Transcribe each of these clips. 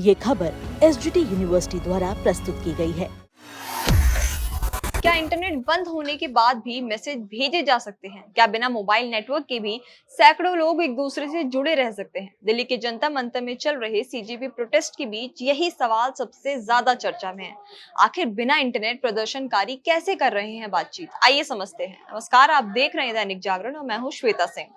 ये खबर SGT university द्वारा प्रस्तुत की गई है। क्या इंटरनेट बंद होने के बाद भी मैसेज भेजे जा सकते हैं? क्या बिना मोबाइल नेटवर्क के भी सैकड़ों लोग एक दूसरे से जुड़े रह सकते हैं? दिल्ली के जनता मंतर में चल रहे सीजेपी प्रोटेस्ट के बीच यही सवाल सबसे ज्यादा चर्चा में है। आखिर बिना इंटरनेट प्रदर्शनकारी कैसे कर रहे हैं बातचीत? आइए समझते हैं। नमस्कार, आप देख रहे हैं दैनिक जागरण और मैं हूँ श्वेता सिंह।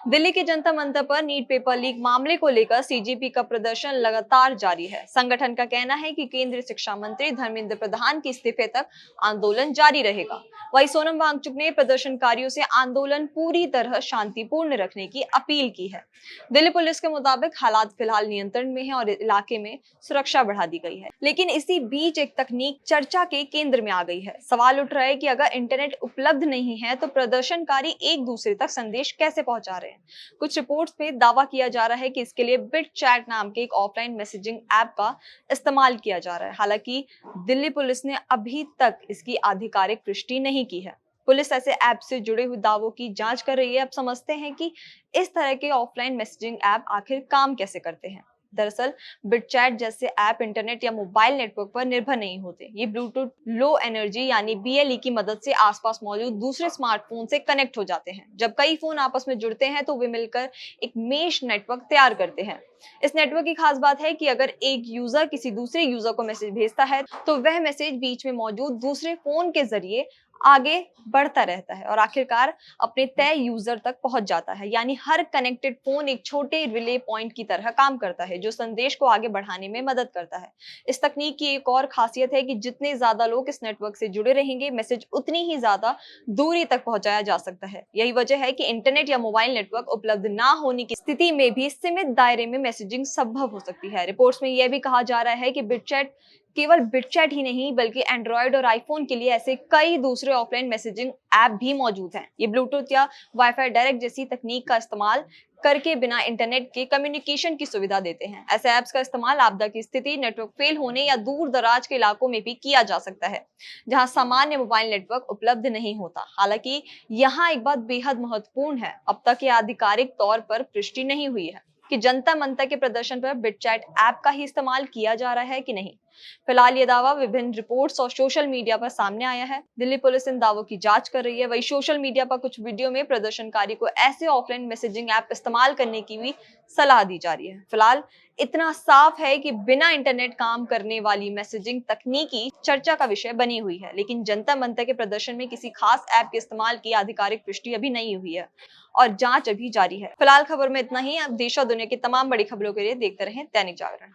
दिल्ली के जनता मंतर पर नीट पेपर लीक मामले को लेकर सीजेपी का प्रदर्शन लगातार जारी है। संगठन का कहना है कि केंद्रीय शिक्षा मंत्री धर्मेंद्र प्रधान के इस्तीफे तक आंदोलन जारी रहेगा। वहीं सोनम वांगचुक ने प्रदर्शनकारियों से आंदोलन पूरी तरह शांतिपूर्ण रखने की अपील की है। दिल्ली पुलिस के मुताबिक हालात फिलहाल नियंत्रण में है और इलाके में सुरक्षा बढ़ा दी गई है। लेकिन इसी बीच एक तकनीक चर्चा के केंद्र में आ गई है। सवाल उठ रहा है कि अगर इंटरनेट उपलब्ध नहीं है तो प्रदर्शनकारी एक दूसरे तक संदेश कैसे पहुंचा रहे हैं। कुछ रिपोर्ट्स में दावा किया जा रहा है कि इसके लिए बिट चैट नाम के एक ऑफलाइन मैसेजिंग ऐप का इस्तेमाल किया जा रहा है। हालांकि दिल्ली पुलिस ने अभी तक इसकी आधिकारिक पुष्टि नहीं की है। पुलिस ऐसे ऐप से जुड़े हुए दावों की जांच कर रही है। अब समझते हैं कि इस तरह के ऑफलाइन मैसेजिंग ऐप आखिर काम कैसे करते हैं। दरअसल बिटचैट जैसे ऐप इंटरनेट या मोबाइल नेटवर्क पर निर्भर नहीं होते। ये ब्लूटूथ लो एनर्जी यानी बीएलई की मदद से आसपास मौजूद दूसरे स्मार्टफोन से कनेक्ट हो जाते हैं। जब कई फोन आपस में जुड़ते हैं तो वे मिलकर एक मेश नेटवर्क तैयार करते हैं। इस नेटवर्क की खास बात है कि अगर एक यूजर किसी दूसरे यूजर को मैसेज भेजता है तो वह मैसेज बीच में मौजूद दूसरे फोन के जरिए आगे बढ़ता रहता है और आखिरकार अपने तय यूजर तक पहुंच जाता है। यानी हर कनेक्टेड फोन एक छोटे रिले पॉइंट की तरह काम करता है जो संदेश को आगे बढ़ाने में मदद करता है। इस तकनीक की एक और खासियत है कि जितने ज्यादा लोग इस नेटवर्क से जुड़े रहेंगे, मैसेज उतनी ही ज्यादा दूरी तक पहुंचाया जा सकता है। यही वजह है कि इंटरनेट या मोबाइल नेटवर्क उपलब्ध ना होने की स्थिति में भी सीमित दायरे में मैसेजिंग संभव हो सकती है। रिपोर्ट्स में यह भी कहा जा रहा है कि बिटचैट केवल बिटचैट ही नहीं बल्कि एंड्रॉयड और आईफोन के लिए ऐसे कई दूसरे ऑफलाइन मैसेजिंग ऐप भी मौजूद हैं। ये ब्लूटूथ या वाईफाई डायरेक्ट जैसी तकनीक का इस्तेमाल करके बिना इंटरनेट के कम्युनिकेशन की सुविधा देते हैं। ऐसे ऐप्स का इस्तेमाल आपदा की स्थिति, नेटवर्क फेल होने या दूर दराज के इलाकों में भी किया जा सकता है जहां सामान्य मोबाइल नेटवर्क उपलब्ध नहीं होता। हालांकि यहाँ एक बात बेहद महत्वपूर्ण है, अब तक ये आधिकारिक तौर पर पुष्टि नहीं हुई है कि जनता मंतर के प्रदर्शन पर बिटचैट ऐप का ही इस्तेमाल किया जा रहा है कि नहीं। फिलहाल ये दावा विभिन्न रिपोर्ट्स और सोशल मीडिया पर सामने आया है। दिल्ली पुलिस इन दावों की जांच कर रही है। वही सोशल मीडिया पर कुछ वीडियो में प्रदर्शनकारी को ऐसे ऑफलाइन मैसेजिंग ऐप इस्तेमाल करने की भी सलाह दी जा रही है। फिलहाल इतना साफ है कि बिना इंटरनेट काम करने वाली मैसेजिंग तकनीकी चर्चा का विषय बनी हुई है, लेकिन जनता मंतर के प्रदर्शन में किसी खास ऐप के इस्तेमाल की आधिकारिक पुष्टि अभी नहीं हुई है और जांच अभी जारी है। फिलहाल खबर में इतना ही। अब देश और दुनिया की तमाम बड़ी खबरों के लिए देखते रहें दैनिक जागरण।